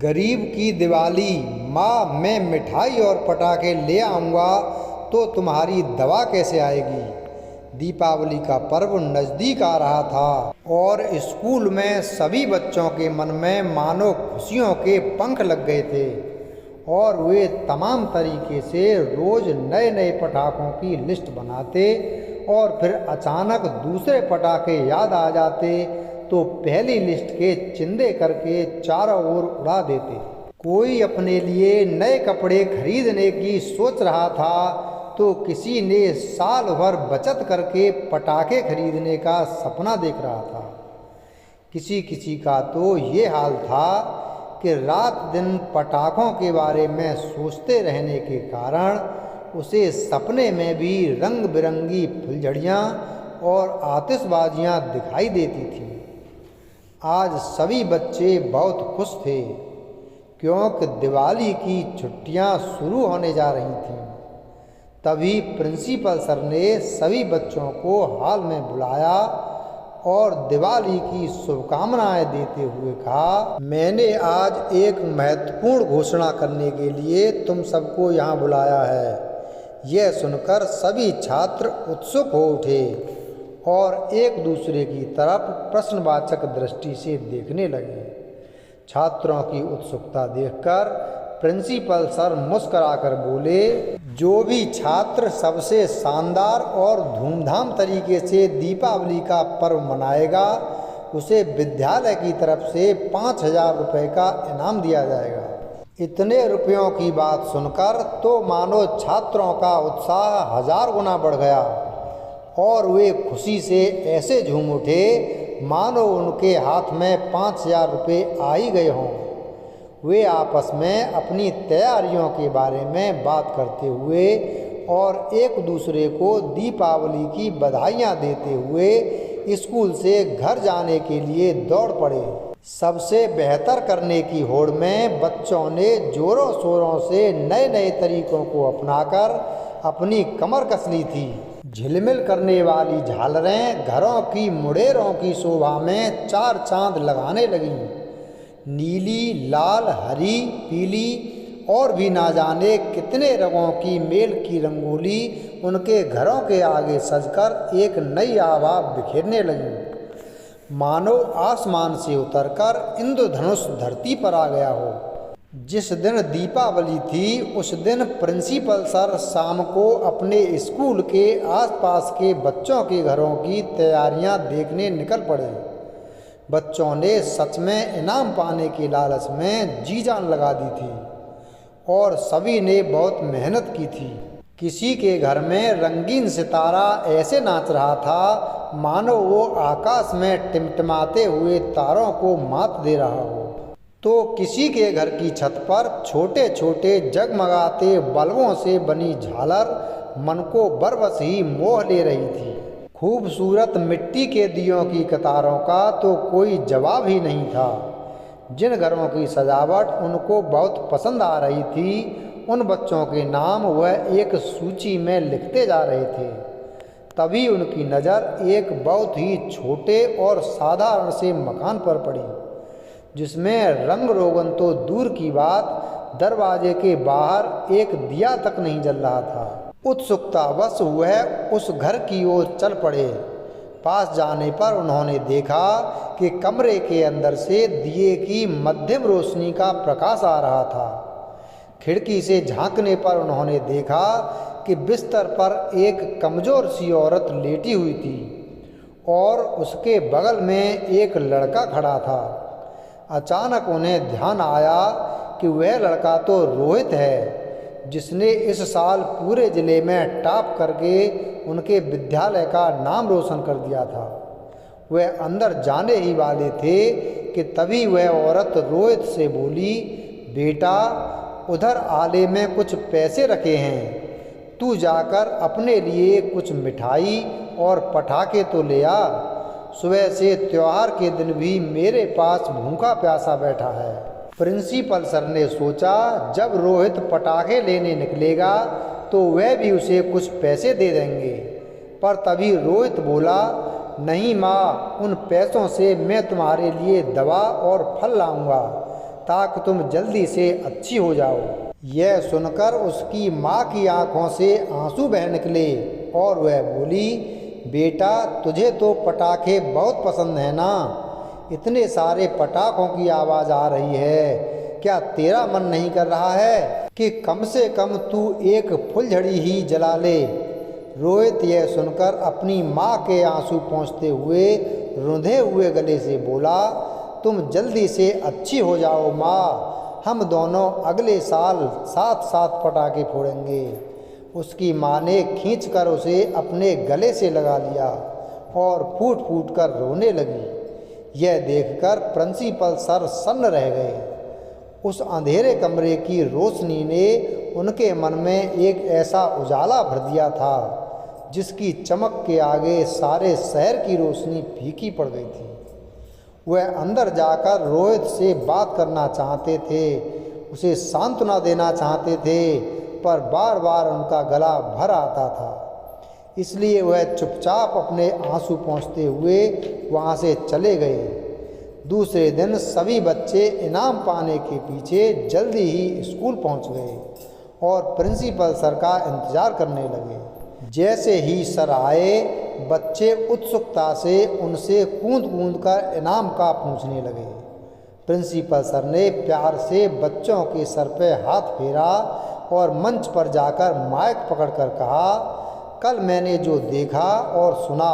गरीब की दिवाली, माँ मैं मिठाई और पटाखे ले आऊँगा तो तुम्हारी दवा कैसे आएगी। दीपावली का पर्व नज़दीक आ रहा था और स्कूल में सभी बच्चों के मन में मानो खुशियों के पंख लग गए थे और वे तमाम तरीके से रोज़ नए नए पटाखों की लिस्ट बनाते और फिर अचानक दूसरे पटाखे याद आ जाते तो पहली लिस्ट के चिंदे करके चारों ओर उड़ा देते। कोई अपने लिए नए कपड़े खरीदने की सोच रहा था तो किसी ने साल भर बचत करके पटाखे खरीदने का सपना देख रहा था। किसी किसी का तो ये हाल था कि रात दिन पटाखों के बारे में सोचते रहने के कारण उसे सपने में भी रंग बिरंगी फुलझड़ियाँ और आतिशबाजियाँ दिखाई देती थीं। आज सभी बच्चे बहुत खुश थे क्योंकि दिवाली की छुट्टियां शुरू होने जा रही थीं। तभी प्रिंसिपल सर ने सभी बच्चों को हॉल में बुलाया और दिवाली की शुभकामनाएं देते हुए कहा, मैंने आज एक महत्वपूर्ण घोषणा करने के लिए तुम सबको यहाँ बुलाया है। यह सुनकर सभी छात्र उत्सुक हो उठे और एक दूसरे की तरफ प्रश्नवाचक दृष्टि से देखने लगे। छात्रों की उत्सुकता देखकर प्रिंसिपल सर मुस्कुराकर बोले, जो भी छात्र सबसे शानदार और धूमधाम तरीके से दीपावली का पर्व मनाएगा उसे विद्यालय की तरफ से 5,000 रुपये का इनाम दिया जाएगा। इतने रुपयों की बात सुनकर तो मानो छात्रों का उत्साह 1000 गुना बढ़ गया और वे खुशी से ऐसे झूम उठे मानो उनके हाथ में 5,000 रुपये आ ही गए हों। वे आपस में अपनी तैयारियों के बारे में बात करते हुए और एक दूसरे को दीपावली की बधाइयाँ देते हुए स्कूल से घर जाने के लिए दौड़ पड़े। सबसे बेहतर करने की होड़ में बच्चों ने जोरों शोरों से नए नए तरीकों को अपनाकर अपनी कमर कस ली थी। झिलमिल करने वाली झालरें घरों की मुडेरों की शोभा में चार चांद लगाने लगीं। नीली, लाल, हरी, पीली और भी ना जाने कितने रंगों की मेल की रंगोली उनके घरों के आगे सजकर एक नई आभा बिखेरने लगी। मानो आसमान से उतरकर इंद्रधनुष धरती पर आ गया हो। जिस दिन दीपावली थी उस दिन प्रिंसिपल सर शाम को अपने स्कूल के आसपास के बच्चों के घरों की तैयारियां देखने निकल पड़े। बच्चों ने सच में इनाम पाने के लालच में जी जान लगा दी थी और सभी ने बहुत मेहनत की थी। किसी के घर में रंगीन सितारा ऐसे नाच रहा था मानो वो आकाश में टिमटिमाते हुए तारों को मात दे रहा हो, तो किसी के घर की छत पर छोटे छोटे जगमगाते बल्बों से बनी झालर मन को बरबस ही मोह ले रही थी। खूबसूरत मिट्टी के दियों की कतारों का तो कोई जवाब ही नहीं था। जिन घरों की सजावट उनको बहुत पसंद आ रही थी उन बच्चों के नाम वह एक सूची में लिखते जा रहे थे। तभी उनकी नज़र एक बहुत ही छोटे और साधारण से मकान पर पड़ी जिसमें रंग रोगन तो दूर की बात, दरवाजे के बाहर एक दिया तक नहीं जल रहा था। उत्सुकतावश वह उस घर की ओर चल पड़े। पास जाने पर उन्होंने देखा कि कमरे के अंदर से दिए की मध्यम रोशनी का प्रकाश आ रहा था। खिड़की से झांकने पर उन्होंने देखा कि बिस्तर पर एक कमज़ोर सी औरत लेटी हुई थी और उसके बगल में एक लड़का खड़ा था। अचानक उन्हें ध्यान आया कि वह लड़का तो रोहित है जिसने इस साल पूरे ज़िले में टॉप करके उनके विद्यालय का नाम रोशन कर दिया था। वह अंदर जाने ही वाले थे कि तभी वह औरत रोहित से बोली, बेटा उधर आले में कुछ पैसे रखे हैं, तू जाकर अपने लिए कुछ मिठाई और पटाखे तो ले आ। सुबह से त्योहार के दिन भी मेरे पास भूखा प्यासा बैठा है। प्रिंसिपल सर ने सोचा जब रोहित पटाखे लेने निकलेगा तो वह भी उसे कुछ पैसे दे देंगे, पर तभी रोहित बोला, नहीं माँ, उन पैसों से मैं तुम्हारे लिए दवा और फल लाऊंगा। ताकि तुम जल्दी से अच्छी हो जाओ। यह सुनकर उसकी माँ की आंखों से आंसू बह निकले और वह बोली, बेटा तुझे तो पटाखे बहुत पसंद है ना, इतने सारे पटाखों की आवाज़ आ रही है, क्या तेरा मन नहीं कर रहा है कि कम से कम तू एक फुलझड़ी ही जला ले। रोहित यह सुनकर अपनी माँ के आंसू पोंछते हुए रुंधे हुए गले से बोला, तुम जल्दी से अच्छी हो जाओ माँ, हम दोनों अगले साल साथ साथ पटाखे फोड़ेंगे। उसकी माँ ने खींचकर उसे अपने गले से लगा लिया और फूट फूट कर रोने लगी। यह देखकर प्रिंसिपल सर सन्न रह गए। उस अंधेरे कमरे की रोशनी ने उनके मन में एक ऐसा उजाला भर दिया था जिसकी चमक के आगे सारे शहर की रोशनी फीकी पड़ गई थी। वह अंदर जाकर रोहित से बात करना चाहते थे, उसे सांत्वना देना चाहते थे, पर बार बार उनका गला भर आता था। इसलिए वह चुपचाप अपने आंसू पोंछते हुए वहाँ से चले गए। दूसरे दिन सभी बच्चे इनाम पाने के पीछे जल्दी ही स्कूल पहुँच गए और प्रिंसिपल सर का इंतज़ार करने लगे। जैसे ही सर आए, बच्चे उत्सुकता से उनसे कूद कूद कर इनाम का पूछने लगे। प्रिंसिपल सर ने प्यार से बच्चों के सर पर हाथ फेरा और मंच पर जाकर माइक पकड़कर कहा, कल मैंने जो देखा और सुना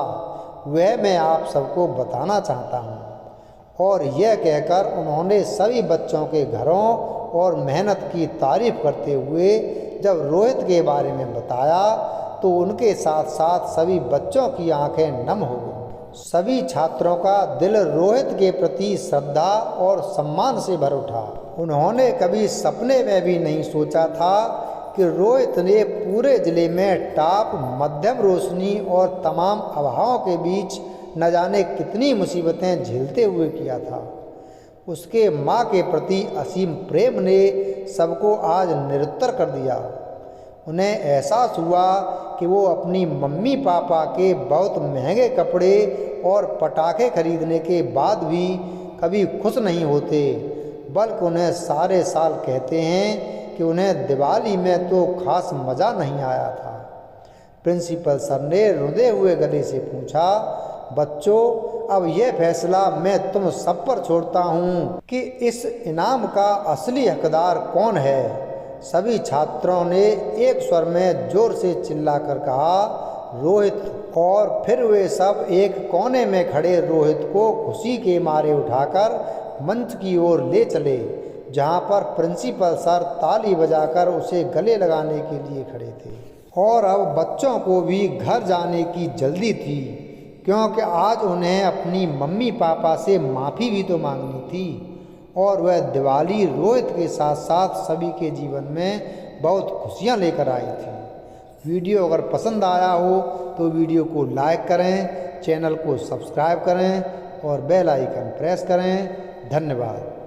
वह मैं आप सबको बताना चाहता हूँ। और यह कहकर उन्होंने सभी बच्चों के घरों और मेहनत की तारीफ करते हुए जब रोहित के बारे में बताया तो उनके साथ साथ सभी बच्चों की आंखें नम हो गईं। सभी छात्रों का दिल रोहित के प्रति श्रद्धा और सम्मान से भर उठा। उन्होंने कभी सपने में भी नहीं सोचा था कि रोहित ने पूरे ज़िले में टॉप, मध्यम रोशनी और तमाम अभावों के बीच न जाने कितनी मुसीबतें झेलते हुए किया था। उसके माँ के प्रति असीम प्रेम ने सबको आज निरुत्तर कर दिया। उन्हें एहसास हुआ कि वो अपनी मम्मी पापा के बहुत महंगे कपड़े और पटाखे खरीदने के बाद भी कभी खुश नहीं होते, बल्कि उन्हें सारे साल कहते हैं कि उन्हें दिवाली में तो खास मज़ा नहीं आया था। प्रिंसिपल सर ने रुंधे हुए गले से पूछा, बच्चों अब यह फैसला मैं तुम सब पर छोड़ता हूँ कि इस इनाम का असली हकदार कौन है। सभी छात्रों ने एक स्वर में जोर से चिल्लाकर कहा, रोहित। और फिर वे सब एक कोने में खड़े रोहित को खुशी के मारे उठाकर मंच की ओर ले चले, जहाँ पर प्रिंसिपल सर ताली बजाकर उसे गले लगाने के लिए खड़े थे। और अब बच्चों को भी घर जाने की जल्दी थी, क्योंकि आज उन्हें अपनी मम्मी पापा से माफ़ी भी तो मांगनी थी। और वह दिवाली रोहित के साथ साथ सभी के जीवन में बहुत खुशियाँ लेकर आई थी। वीडियो अगर पसंद आया हो तो वीडियो को लाइक करें, चैनल को सब्सक्राइब करें और बेल आइकन प्रेस करें। धन्यवाद।